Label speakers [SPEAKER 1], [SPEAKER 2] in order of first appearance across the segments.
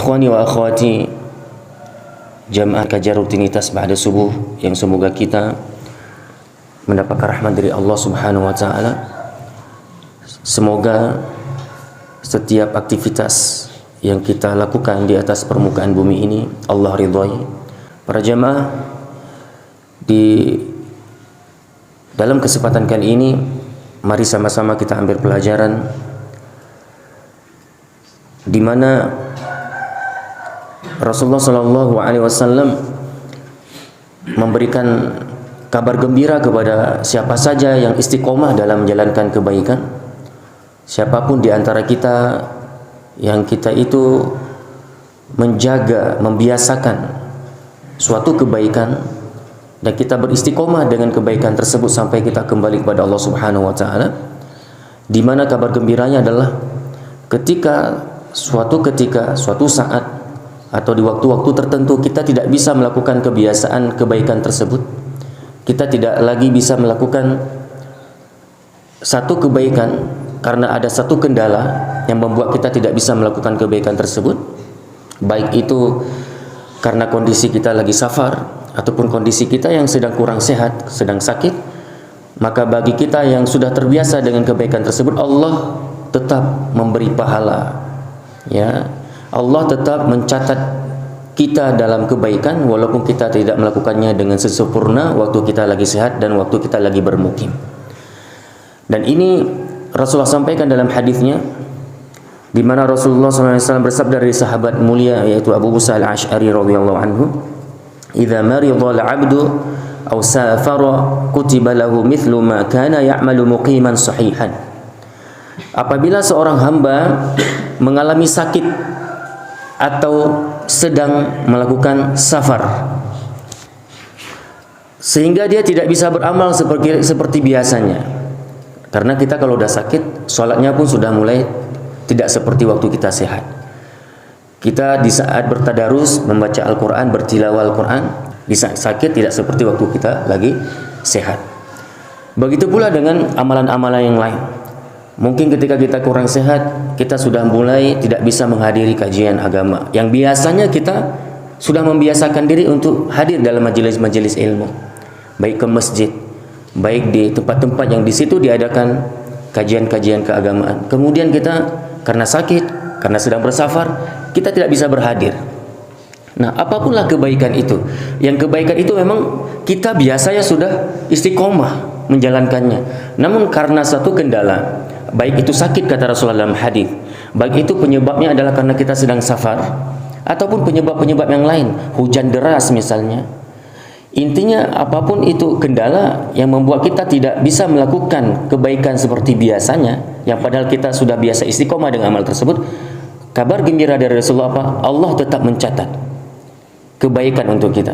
[SPEAKER 1] Ikhwani wa akhwati jamaah kajian rutinitas ba'da subuh yang semoga kita mendapatkan rahmat dari Allah Subhanahu wa taala. Semoga setiap aktivitas yang kita lakukan di atas permukaan bumi ini Allah ridhai. Para jamaah, di dalam kesempatan kali ini mari sama-sama kita ambil pelajaran di mana Rasulullah SAW memberikan kabar gembira kepada siapa saja yang istiqomah dalam menjalankan kebaikan. Siapapun di antara kita yang kita itu menjaga, membiasakan suatu kebaikan dan kita beristiqomah dengan kebaikan tersebut sampai kita kembali kepada Allah Subhanahu wa taala, di mana kabar gembiranya adalah suatu saat atau di waktu-waktu tertentu kita tidak bisa melakukan kebiasaan kebaikan tersebut. Kita tidak lagi bisa melakukan satu kebaikan karena ada satu kendala yang membuat kita tidak bisa melakukan kebaikan tersebut. Baik itu karena kondisi kita lagi safar ataupun kondisi kita yang sedang kurang sehat, sedang sakit. Maka bagi kita yang sudah terbiasa dengan kebaikan tersebut, Allah tetap memberi pahala. Ya, Allah tetap mencatat kita dalam kebaikan walaupun kita tidak melakukannya dengan sesempurna waktu kita lagi sehat dan waktu kita lagi bermukim. Dan ini Rasulullah sampaikan dalam hadisnya, di mana Rasulullah SAW bersabda dari sahabat mulia yaitu Abu Musa al-Asy'ari radhiyallahu anhu, "Idza marida al-'abdu aw safara kutiba lahu mithlu ma kana ya'malu muqiman sahihan." Apabila seorang hamba mengalami sakit atau sedang melakukan safar sehingga dia tidak bisa beramal seperti biasanya, karena kita kalau udah sakit sholatnya pun sudah mulai tidak seperti waktu kita sehat. Kita di saat bertadarus membaca Al-Quran, bertilawah Al-Quran, di saat sakit tidak seperti waktu kita lagi sehat. Begitu pula dengan amalan-amalan yang lain. Mungkin ketika kita kurang sehat, kita sudah mulai tidak bisa menghadiri kajian agama yang biasanya kita sudah membiasakan diri untuk hadir dalam majelis-majelis ilmu, baik ke masjid, baik di tempat-tempat yang di situ diadakan kajian-kajian keagamaan. Kemudian kita karena sakit, karena sedang bersafar, kita tidak bisa berhadir. Nah, apapunlah kebaikan itu. Yang kebaikan itu memang kita biasanya sudah istiqomah menjalankannya. Namun karena satu kendala, baik itu sakit kata Rasulullah dalam hadis, baik itu penyebabnya adalah karena kita sedang safar ataupun penyebab-penyebab yang lain, hujan deras misalnya. Intinya apapun itu kendala yang membuat kita tidak bisa melakukan kebaikan seperti biasanya, yang padahal kita sudah biasa istiqomah dengan amal tersebut. Kabar gembira dari Rasulullah apa? Allah tetap mencatat kebaikan untuk kita,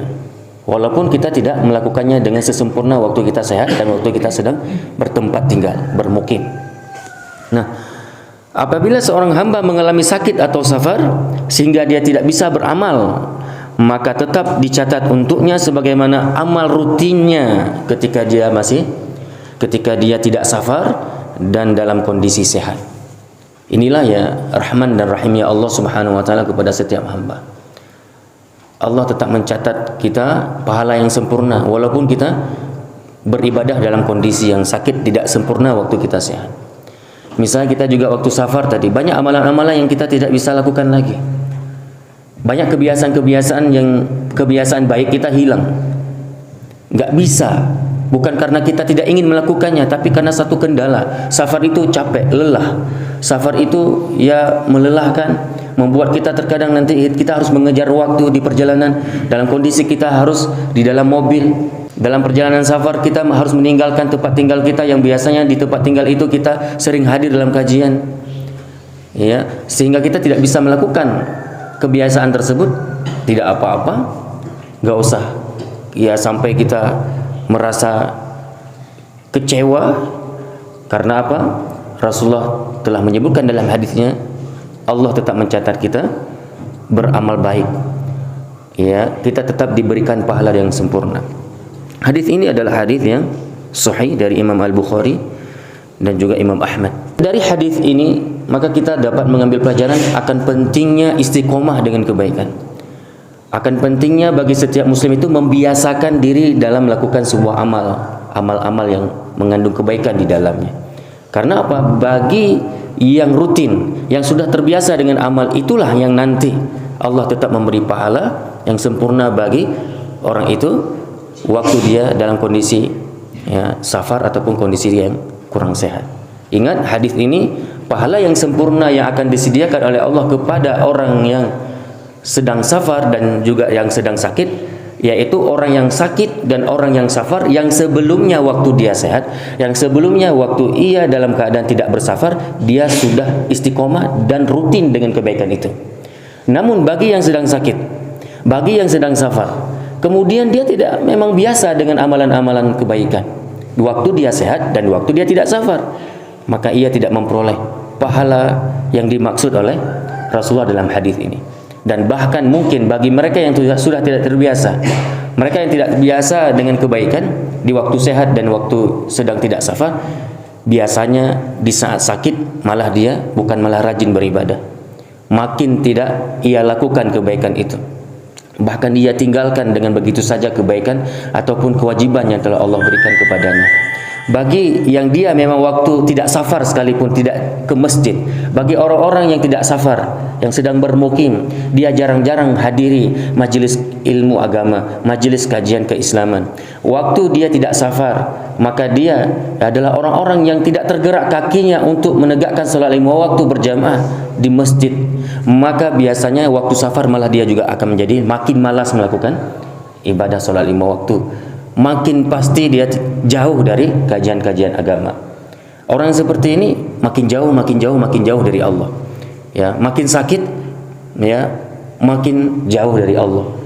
[SPEAKER 1] walaupun kita tidak melakukannya dengan sesempurna waktu kita sehat dan waktu kita sedang bertempat tinggal, bermukim. Nah, apabila seorang hamba mengalami sakit atau safar sehingga dia tidak bisa beramal, maka tetap dicatat untuknya sebagaimana amal rutinnya ketika dia tidak safar dan dalam kondisi sehat. Inilah ya Rahman dan Rahimnya Allah Subhanahu wa taala kepada setiap hamba. Allah tetap mencatat kita pahala yang sempurna walaupun kita beribadah dalam kondisi yang sakit tidak sempurna waktu kita sehat. Misalnya kita juga waktu safar tadi, banyak amalan-amalan yang kita tidak bisa lakukan lagi. Banyak kebiasaan baik kita hilang. Nggak bisa. Bukan karena kita tidak ingin melakukannya, tapi karena satu kendala. Safar itu capek, lelah. Safar itu ya melelahkan, membuat kita terkadang nanti kita harus mengejar waktu di perjalanan. Dalam kondisi kita harus di dalam mobil. Dalam perjalanan safar kita harus meninggalkan tempat tinggal kita yang biasanya di tempat tinggal itu kita sering hadir dalam kajian, ya, sehingga kita tidak bisa melakukan kebiasaan tersebut. Tidak apa-apa, nggak usah ya sampai kita merasa kecewa. Karena apa? Rasulullah telah menyebutkan dalam hadisnya, Allah tetap mencatat kita beramal baik, ya, kita tetap diberikan pahala yang sempurna. Hadis ini adalah hadis yang sahih dari Imam Al-Bukhari dan juga Imam Ahmad. Dari hadis ini maka kita dapat mengambil pelajaran akan pentingnya istiqomah dengan kebaikan. Akan pentingnya bagi setiap muslim itu membiasakan diri dalam melakukan sebuah amal-amal yang mengandung kebaikan di dalamnya. Karena apa? Bagi yang rutin, yang sudah terbiasa dengan amal, itulah yang nanti Allah tetap memberi pahala yang sempurna bagi orang itu waktu dia dalam kondisi safar ataupun kondisi yang kurang sehat. Ingat hadis ini, pahala yang sempurna yang akan disediakan oleh Allah kepada orang yang sedang safar dan juga yang sedang sakit, yaitu orang yang sakit dan orang yang safar yang sebelumnya waktu dia sehat, yang sebelumnya waktu ia dalam keadaan tidak bersafar, dia sudah istiqomah dan rutin dengan kebaikan itu. Namun bagi yang sedang sakit, bagi yang sedang safar, kemudian dia tidak memang biasa dengan amalan-amalan kebaikan, waktu dia sehat dan waktu dia tidak safar, maka ia tidak memperoleh pahala yang dimaksud oleh Rasulullah dalam hadis ini. Dan bahkan mungkin bagi mereka yang sudah tidak terbiasa, mereka yang tidak biasa dengan kebaikan di waktu sehat dan waktu sedang tidak safar, biasanya di saat sakit malah dia bukan malah rajin beribadah, makin tidak ia lakukan kebaikan itu, bahkan ia tinggalkan dengan begitu saja kebaikan ataupun kewajiban yang telah Allah berikan kepadanya. Bagi yang dia memang waktu tidak safar sekalipun tidak ke masjid, bagi orang-orang yang tidak safar, yang sedang bermukim, dia jarang-jarang hadiri majelis ilmu agama, majelis kajian keislaman. Waktu dia tidak safar, maka dia adalah orang-orang yang tidak tergerak kakinya untuk menegakkan salat 5 waktu berjamaah di masjid. Maka biasanya waktu safar malah dia juga akan menjadi makin malas melakukan ibadah salat 5 waktu. Makin pasti dia jauh dari kajian-kajian agama. Orang seperti ini makin jauh dari Allah. Ya, makin sakit, ya, makin jauh dari Allah.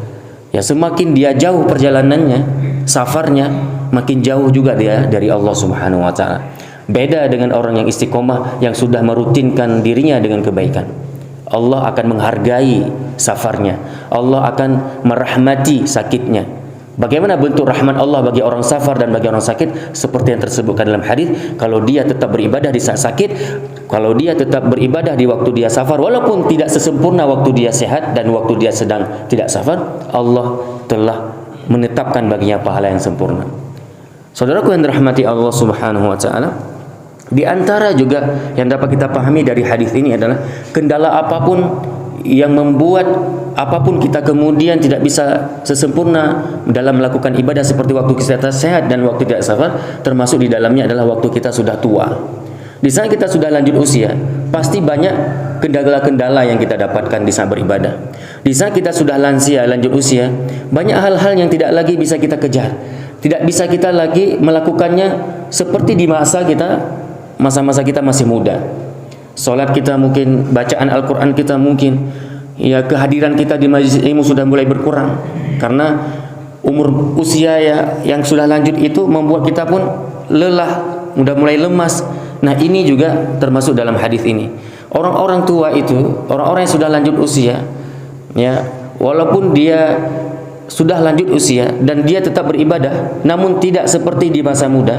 [SPEAKER 1] Ya, semakin dia jauh perjalanannya, safarnya, makin jauh juga dia dari Allah Subhanahu wa taala. Beda dengan orang yang istiqomah yang sudah merutinkan dirinya dengan kebaikan. Allah akan menghargai safarnya. Allah akan merahmati sakitnya. Bagaimana bentuk rahmat Allah bagi orang safar dan bagi orang sakit? Seperti yang tersebutkan dalam hadis, kalau dia tetap beribadah di saat sakit, kalau dia tetap beribadah di waktu dia safar, walaupun tidak sesempurna waktu dia sehat dan waktu dia sedang tidak safar, Allah telah menetapkan baginya pahala yang sempurna. Saudaraku yang dirahmati Allah Subhanahu wa taala, di antara juga yang dapat kita pahami dari hadis ini adalah kendala apapun yang membuat apapun kita kemudian tidak bisa sesempurna dalam melakukan ibadah seperti waktu kita sehat dan waktu tidak safar, termasuk di dalamnya adalah waktu kita sudah tua. Di saat kita sudah lanjut usia, pasti banyak kendala-kendala yang kita dapatkan di saat beribadah. Di saat kita sudah lansia, lanjut usia, banyak hal-hal yang tidak lagi bisa kita kejar, tidak bisa kita lagi melakukannya seperti di masa-masa kita masih muda. Salat kita mungkin, bacaan Al-Quran kita mungkin, ya, kehadiran kita di majelis ilmu sudah mulai berkurang karena umur usia ya yang sudah lanjut itu membuat kita pun lelah, sudah mulai lemas. Nah, ini juga termasuk dalam hadis ini. Orang-orang tua itu, orang-orang yang sudah lanjut usia, ya, walaupun dia sudah lanjut usia dan dia tetap beribadah, namun tidak seperti di masa muda,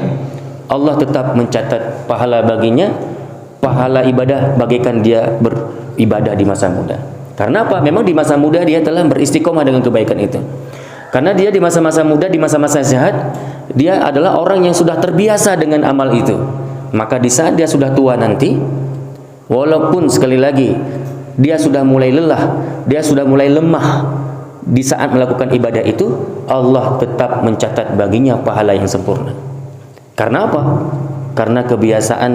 [SPEAKER 1] Allah tetap mencatat pahala baginya, pahala ibadah bagaikan dia beribadah di masa muda. Karena apa? Memang di masa muda dia telah beristiqomah dengan kebaikan itu. Karena dia di masa-masa muda, di masa-masa sehat, dia adalah orang yang sudah terbiasa dengan amal itu. Maka di saat dia sudah tua nanti, walaupun sekali lagi dia sudah mulai lelah, dia sudah mulai lemah di saat melakukan ibadah itu, Allah tetap mencatat baginya pahala yang sempurna. Karena apa? Karena kebiasaan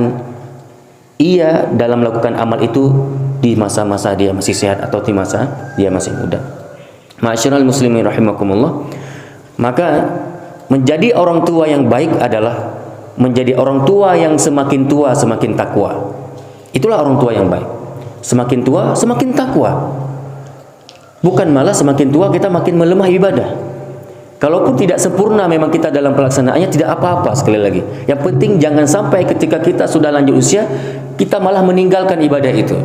[SPEAKER 1] ia dalam melakukan amal itu di masa-masa dia masih sehat atau di masa dia masih muda. Ma'asyiral muslimin rahimakumullah. Maka menjadi orang tua yang baik adalah menjadi orang tua yang semakin tua semakin takwa. Itulah orang tua yang baik. Semakin tua semakin takwa. Bukan malah semakin tua kita makin melemah ibadah. Kalaupun tidak sempurna memang kita dalam pelaksanaannya, tidak apa-apa. Sekali lagi, yang penting jangan sampai ketika kita sudah lanjut usia kita malah meninggalkan ibadah itu,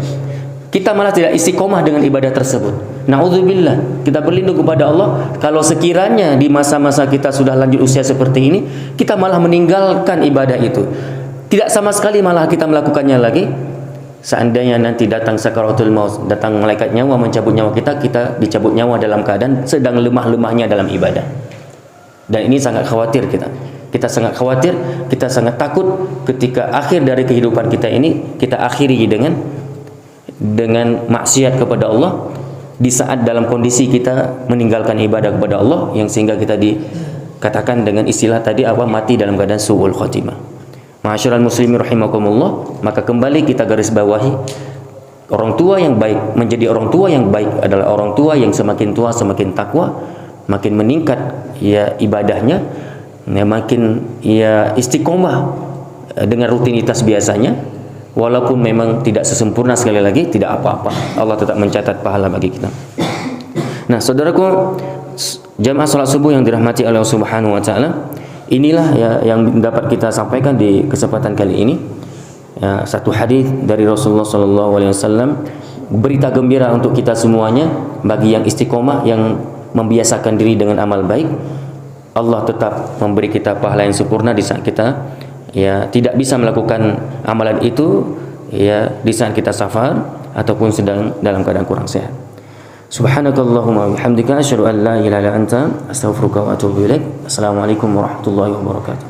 [SPEAKER 1] kita malah tidak istiqomah dengan ibadah tersebut. Na'udzubillah, kita berlindung kepada Allah kalau sekiranya di masa-masa kita sudah lanjut usia seperti ini kita malah meninggalkan ibadah itu, tidak sama sekali malah kita melakukannya lagi, seandainya nanti datang sakaratul maut, datang malaikat nyawa mencabut nyawa kita, kita dicabut nyawa dalam keadaan sedang lemah-lemahnya dalam ibadah. Dan ini sangat khawatir kita. Kita sangat khawatir, kita sangat takut ketika akhir dari kehidupan kita ini kita akhiri dengan maksiat kepada Allah, di saat dalam kondisi kita meninggalkan ibadah kepada Allah, yang sehingga kita dikatakan dengan istilah tadi apa, mati dalam keadaan su'ul khatimah. Ma'asyiral muslimin rahimakumullah, maka kembali kita garis bawahi, orang tua yang baik, menjadi orang tua yang baik adalah orang tua yang semakin tua semakin takwa, makin meningkat ya ibadahnya, ya, makin ya istiqomah dengan rutinitas biasanya, walaupun memang tidak sesempurna, sekali lagi tidak apa-apa, Allah tetap mencatat pahala bagi kita. Nah, saudaraku, jamaah salat subuh yang dirahmati Allah Subhanahu wa taala, inilah ya yang dapat kita sampaikan di kesempatan kali ini. Ya, satu hadis dari Rasulullah SAW, berita gembira untuk kita semuanya, bagi yang istiqomah, yang membiasakan diri dengan amal baik, Allah tetap memberi kita pahala yang sempurna di saat kita ya tidak bisa melakukan amalan itu ya di saat kita safar ataupun sedang dalam keadaan kurang sehat. Subhanakallahumma wa bihamdika asyhadu an la ilaha illa anta astaghfiruka wa atubu ilaik. Assalamualaikum warahmatullahi wabarakatuh.